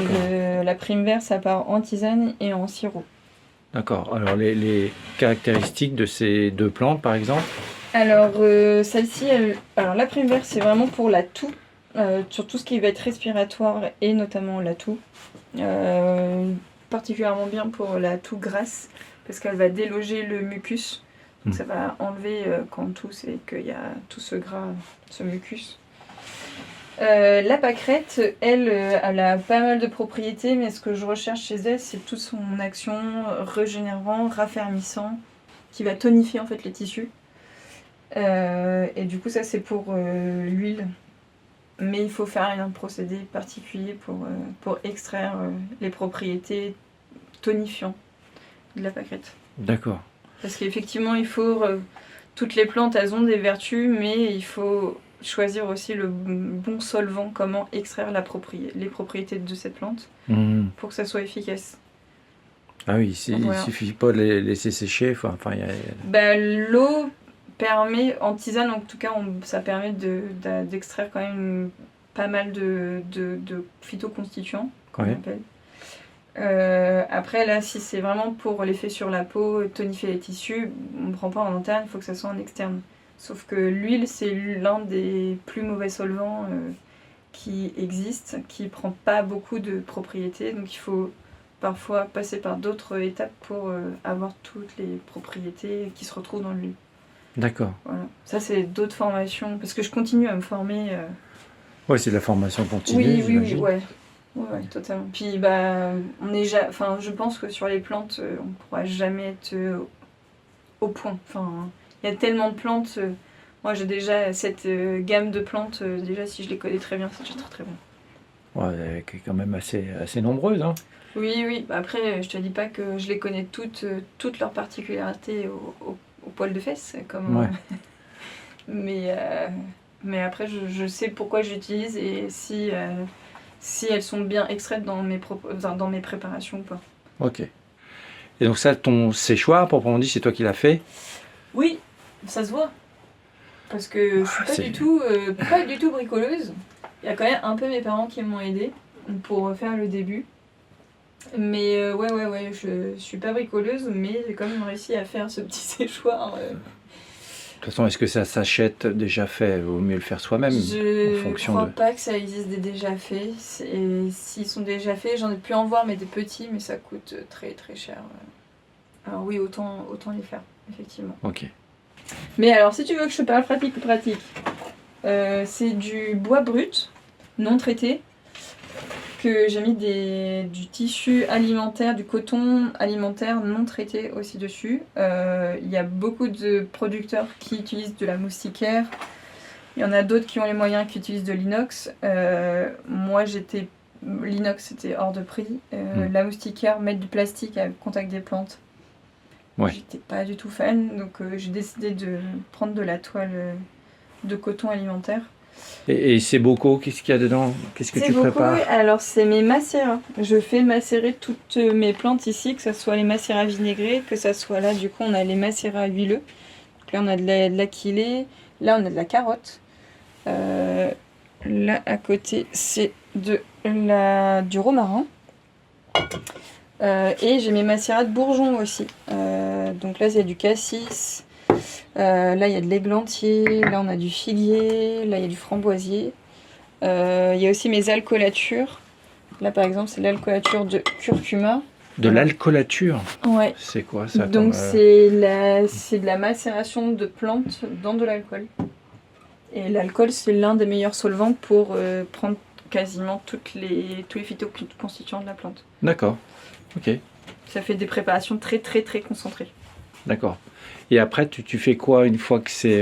la prime vert, ça part en tisane et en sirop. D'accord. Alors, les caractéristiques de ces deux plantes, par exemple? Alors, celle-ci, alors la prime vert, c'est vraiment pour la toux, sur tout ce qui va être respiratoire et notamment la toux. Particulièrement bien pour la toux grasse, parce qu'elle va déloger le mucus. Donc ça va enlever quand on tousse et qu'il y a tout ce gras, ce mucus. La pâquerette, elle a pas mal de propriétés, mais ce que je recherche chez elle, c'est toute son action régénérant, raffermissant, qui va tonifier en fait les tissus. Et du coup, ça c'est pour l'huile. Mais il faut faire un procédé particulier pour extraire les propriétés tonifiantes de la pâquerette. D'accord. Parce qu'effectivement, il faut. Toutes les plantes, elles ont des vertus, mais il faut choisir aussi le bon solvant, comment extraire les propriétés de cette plante pour que ça soit efficace. Ah oui, il ne suffit pas de les laisser sécher. L'eau permet, en tisane en tout cas, ça permet d'extraire quand même pas mal de phytoconstituants, qu'on appelle. Après, là, si c'est vraiment pour l'effet sur la peau, tonifier les tissus, on ne prend pas en interne, il faut que ça soit en externe. Sauf que l'huile, c'est l'un des plus mauvais solvants qui existent, qui ne prend pas beaucoup de propriétés. Donc il faut parfois passer par d'autres étapes pour avoir toutes les propriétés qui se retrouvent dans l'huile. D'accord. Voilà. Ça, c'est d'autres formations, parce que je continue à me former. Ouais, c'est de la formation continue. Oui, ouais, totalement. Puis, je pense que sur les plantes, on ne pourra jamais être au point. Enfin, il y a tellement de plantes. Moi, j'ai déjà cette gamme de plantes. Déjà, si je les connais très bien, c'est déjà très très bon. Ouais, qui est quand même assez nombreuse. Hein. Oui. Après, je te dis pas que je les connais toutes leurs particularités au poil de fesse. Mais après, je sais pourquoi j'utilise et si elles sont bien extraites dans mes préparations ou pas. Ok. Et donc ça, ton séchoir, proprement dit, c'est toi qui l'as fait? Oui, ça se voit. Parce que je suis pas du tout bricoleuse. Il y a quand même un peu mes parents qui m'ont aidée pour faire le début. Mais ouais, je suis pas bricoleuse, mais j'ai quand même réussi à faire ce petit séchoir. De toute façon, est-ce que ça s'achète déjà fait? Il vaut mieux le faire soi-même. Je crois pas que ça existe des déjà faits. Et s'ils sont déjà faits, j'en ai pu en voir, mais des petits, mais ça coûte très très cher. Alors oui, autant les faire, effectivement. Ok. Mais alors, si tu veux que je te parle pratique, c'est du bois brut, non traité, que j'ai mis du tissu alimentaire, du coton alimentaire non traité aussi dessus. Il y a beaucoup de producteurs qui utilisent de la moustiquaire. Il y en a d'autres qui ont les moyens qui utilisent de l'inox. Moi, l'inox, c'était hors de prix. La moustiquaire, mettre du plastique à contact des plantes. Ouais. J'étais pas du tout fan, donc j'ai décidé de prendre de la toile de coton alimentaire. Et ces bocaux, qu'est-ce qu'il y a dedans? Qu'est-ce que tu prépares? Alors c'est mes macérats. Je fais macérer toutes mes plantes ici, que ce soit les macérats vinaigrés, que ce soit là, du coup on a les macérats huileux. Donc là on a de l'aquilée, là on a de la carotte. Là à côté c'est du romarin. Et j'ai mes macérats de bourgeons aussi. Donc là, il y a du cassis. Là, il y a de l'églantier. Là, on a du figuier. Là, il y a du framboisier. Il y a aussi mes alcoolatures. Là, par exemple, c'est l'alcoolature de curcuma. De l'alcoolature? Ouais. C'est quoi ça? Donc, c'est de la macération de plantes dans de l'alcool. Et l'alcool, c'est l'un des meilleurs solvants pour prendre quasiment tous les phytoconstituants de la plante. D'accord. Ok. Ça fait des préparations très très très concentrées. D'accord. Et après, tu fais quoi une fois que c'est...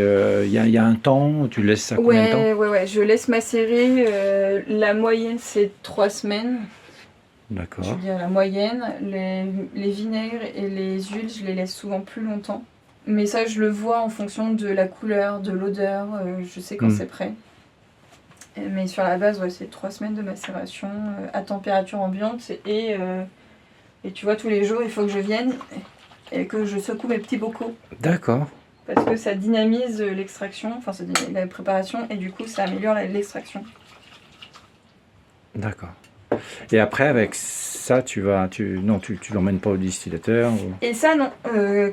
y a un temps, tu laisses ça combien de temps? Ouais, je laisse macérer. La moyenne, c'est 3 semaines. Je D'accord. veux dire la moyenne. Les vinaigres et les huiles, je les laisse souvent plus longtemps. Mais ça, je le vois en fonction de la couleur, de l'odeur. Je sais quand c'est prêt. Mais sur la base, ouais, c'est 3 semaines de macération à température ambiante. Et tu vois, tous les jours, il faut que je vienne et que je secoue mes petits bocaux. D'accord. Parce que ça dynamise l'extraction, enfin ça dynamise la préparation, et du coup ça améliore l'extraction. D'accord. Et après, avec ça, tu l'emmènes pas au distillateur ou... Et ça, non.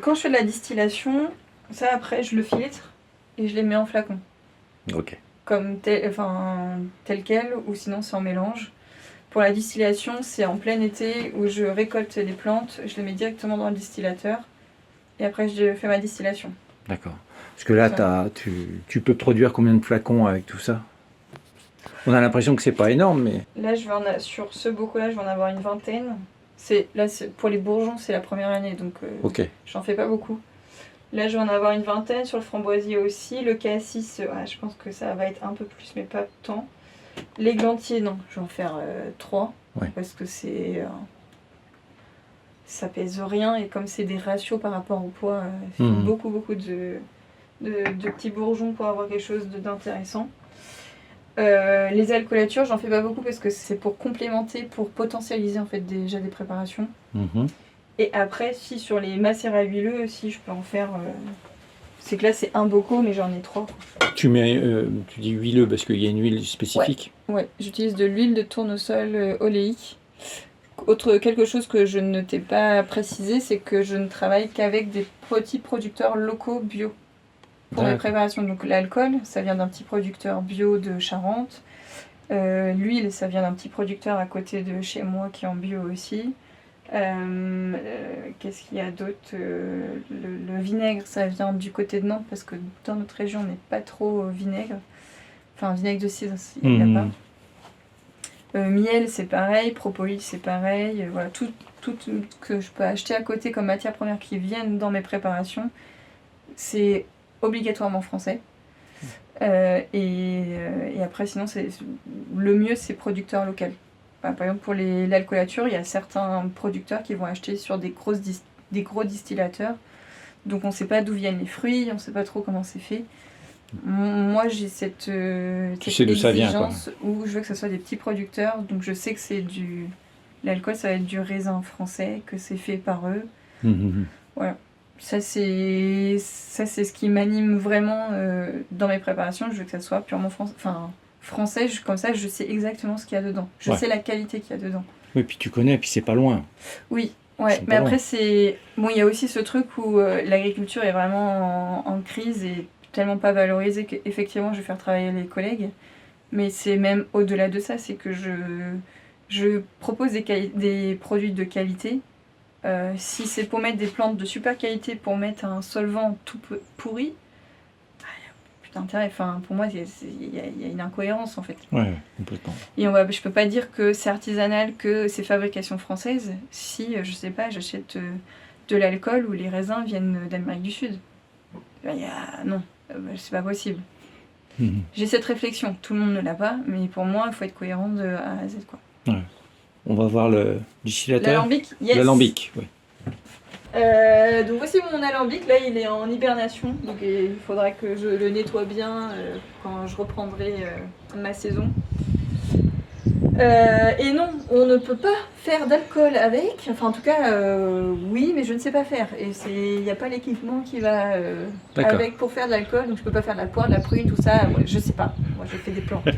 Quand je fais de la distillation, ça après je le filtre et je les mets en flacon. Ok. Comme tel quel, ou sinon c'est en mélange. Pour la distillation, c'est en plein été où je récolte les plantes, je les mets directement dans le distillateur et après je fais ma distillation. D'accord. Parce que là, tu peux produire combien de flacons avec tout ça? On a l'impression que c'est pas énorme, mais... Là, sur ce bocal-là, je vais en avoir une vingtaine. Pour les bourgeons, c'est la première année, donc Ok. j'en fais pas beaucoup. Là, je vais en avoir une vingtaine, sur le framboisier aussi. Le cassis, je pense que ça va être un peu plus, mais pas tant. L'églantier, non, je vais en faire 3, Ouais. parce que ça pèse rien, et comme c'est des ratios par rapport au poids, il faut beaucoup de petits bourgeons pour avoir quelque chose d'intéressant. Les alcoolatures, j'en fais pas beaucoup parce que c'est pour complémenter, pour potentialiser en fait déjà des préparations. Et après, si sur les macérats huileux aussi, je peux en faire. C'est que là, c'est un bocal, mais j'en ai 3. Tu dis huileux parce qu'il y a une huile spécifique? Ouais, j'utilise de l'huile de tournesol oléique. Quelque chose que je ne t'ai pas précisé, c'est que je ne travaille qu'avec des petits producteurs locaux bio pour mes préparations. Donc l'alcool, ça vient d'un petit producteur bio de Charente. L'huile, ça vient d'un petit producteur à côté de chez moi qui est en bio aussi. Qu'est-ce qu'il y a d'autre? Le vinaigre, ça vient du côté de Nantes parce que dans notre région, on n'est pas trop vinaigre. Enfin, vinaigre de cidre, il n'y a pas. Miel, c'est pareil. Propolis, c'est pareil. Voilà, tout que je peux acheter à côté comme matière première qui viennent dans mes préparations, c'est obligatoirement français. Et après, sinon, le mieux, c'est producteur local. Par exemple, pour l'alcoolature, il y a certains producteurs qui vont acheter sur des gros distillateurs. Donc on ne sait pas d'où viennent les fruits, on ne sait pas trop comment c'est fait. Moi, j'ai cette exigence où je veux que ce soit des petits producteurs. Donc je sais que l'alcool, ça va être du raisin français, que c'est fait par eux. Voilà. Ça, c'est ce qui m'anime vraiment dans mes préparations. Je veux que ça soit purement français, comme ça je sais exactement ce qu'il y a dedans. Je sais la qualité qu'il y a dedans. Oui, puis tu connais, puis c'est pas loin. Oui, ouais. Mais après, il y a aussi ce truc où l'agriculture est vraiment en crise et tellement pas valorisée qu'effectivement je vais faire travailler les collègues. Mais c'est même au-delà de ça, c'est que je propose des produits de qualité. Si c'est pour mettre des plantes de super qualité, pour mettre un solvant tout pourri, intérêt. Enfin, pour moi, il y a une incohérence en fait. Ouais, complètement. Et je peux pas dire que c'est artisanal, que c'est fabrication française, si, je sais pas, j'achète de l'alcool où les raisins viennent d'Amérique du Sud. Non, c'est pas possible. J'ai cette réflexion, tout le monde ne l'a pas, mais pour moi, il faut être cohérent de A à Z, quoi. Ouais. On va voir le distillateur. L'alambic, yes. L'alambic, oui. Donc voici mon alambic, là il est en hibernation, donc il faudra que je le nettoie bien quand je reprendrai ma saison. Et non, on ne peut pas faire d'alcool avec, enfin en tout cas oui, mais je ne sais pas faire. Et il n'y a pas l'équipement qui va avec pour faire de l'alcool, donc je peux pas faire de la poire, de la prune, tout ça, je sais pas. Moi je fais des plans. De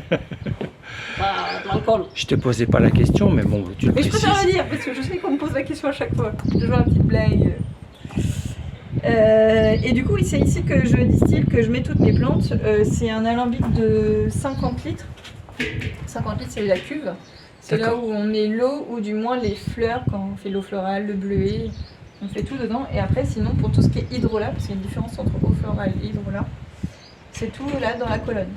l'alcool. Je te posais pas la question, mais bon, tu le précises. Mais je préfère le dire, parce que je sais qu'on me pose la question à chaque fois. Toujours la petite blague. Et du coup, c'est ici que je distille, que je mets toutes mes plantes. C'est un alambic de 50 litres. 50 litres, c'est la cuve. C'est là où on met l'eau, ou du moins les fleurs, quand on fait l'eau florale, le bleuet. On fait tout dedans. Et après, sinon, pour tout ce qui est hydrolat, parce qu'il y a une différence entre eau florale et hydrolat, c'est tout là dans la colonne.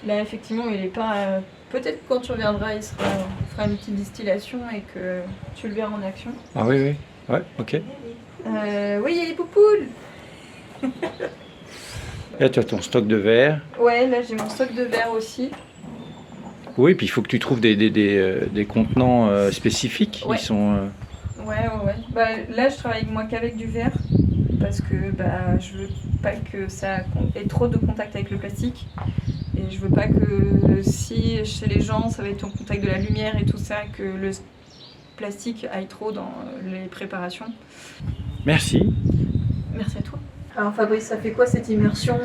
Là, effectivement, il est pas... Peut-être que quand tu reviendras, on fera une petite distillation et que tu le verras en action. Ah oui, oui. Ouais, ok. Oui, il y a les poupoules. Là, tu as ton stock de verre. Ouais, là j'ai mon stock de verre aussi. Oui, puis il faut que tu trouves des contenants spécifiques. Ouais. Ils sont, Ouais. Bah, là, je travaille moi qu'avec du verre parce que je veux pas que ça ait trop de contact avec le plastique. Et je veux pas que si chez les gens ça va être en contact de la lumière et tout ça, que le plastique aille trop dans les préparations. Merci. Merci à toi. Alors Fabrice, ça fait quoi cette immersion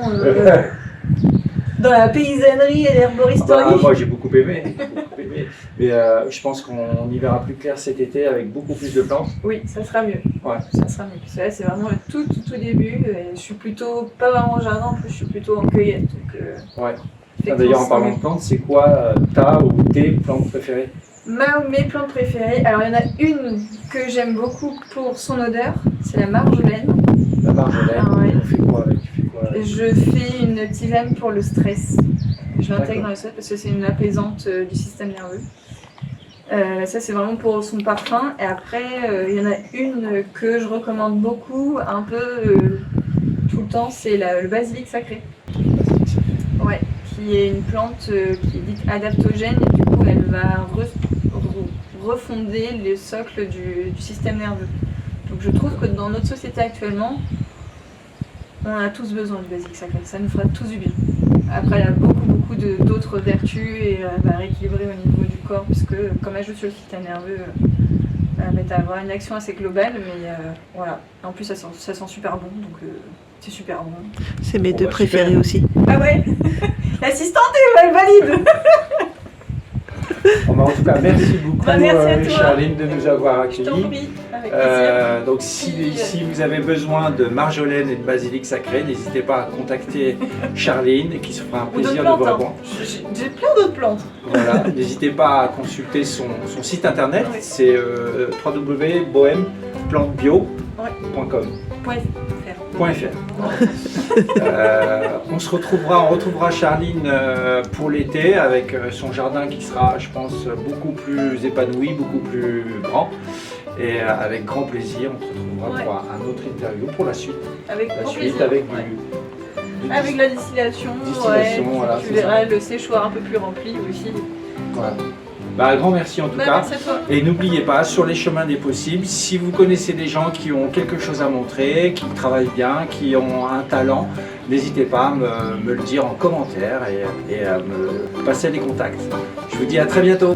dans la paysannerie et l'herboristerie? Moi, j'ai beaucoup aimé. Mais je pense qu'on y verra plus clair cet été avec beaucoup plus de plantes. Oui, ça sera mieux. Ouais. Ça sera mieux. Parce que là, c'est vraiment le tout début. Et je suis plutôt pas vraiment au jardin, en plus, je suis plutôt en cueillette. Donc, Ouais. D'ailleurs, en parlant de plantes, c'est quoi ta ou tes plantes préférées? Mes plantes préférées, alors il y en a une que j'aime beaucoup pour son odeur, c'est la marjolaine. La marjolaine, Ah ouais. on fait quoi avec? Tu fais quoi avec? Je fais une tisane pour le stress. Je l'intègre D'accord. dans le stress parce que c'est une apaisante du système nerveux. Ça c'est vraiment pour son parfum. Et après, il y en a une que je recommande beaucoup, un peu tout le temps, c'est le basilic sacré. Ouais, qui est une plante qui est dite adaptogène et du coup elle va refonder les socles du système nerveux. Donc je trouve que dans notre société actuellement, on a tous besoin du basilic sacré, ça nous fera tous du bien. Après, il y a beaucoup d'autres vertus et elle va rééquilibrer au niveau du corps, puisque comme elle joue sur le système nerveux, elle va avoir une action assez globale, mais voilà. En plus, ça sent super bon, donc c'est super bon. C'est mes Bon, deux bah, préférés super. aussi. Ah ouais. L'assistante, elle valide. Bon, bah, en tout cas, merci beaucoup Merci à toi. Charline de nous avoir Je t'en accueillis. prie, avec plaisir. Donc si vous avez besoin de marjolaine et de basilic sacré, n'hésitez pas à contacter Charline qui se fera un Ou d'autres plaisir de vous plantes, hein. répondre. J'ai plein d'autres plantes. Voilà, n'hésitez pas à consulter son site internet, Oui. c'est www.bohemplantebio.com. On retrouvera Charline pour l'été avec son jardin qui sera, je pense, beaucoup plus épanoui, beaucoup plus grand. Et avec grand plaisir, on se retrouvera Ouais. pour un autre interview pour la suite. Avec La grand suite plaisir. avec Ouais. du Avec la distillation, Distillation, ouais, voilà, tu c'est verras ça. le séchoir un peu plus rempli aussi. Voilà. Bah, un grand merci en tout cas. Merci à toi. Et n'oubliez pas, sur les chemins des possibles, si vous connaissez des gens qui ont quelque chose à montrer, qui travaillent bien, qui ont un talent, n'hésitez pas à me le dire en commentaire et à me passer les contacts. Je vous dis à très bientôt.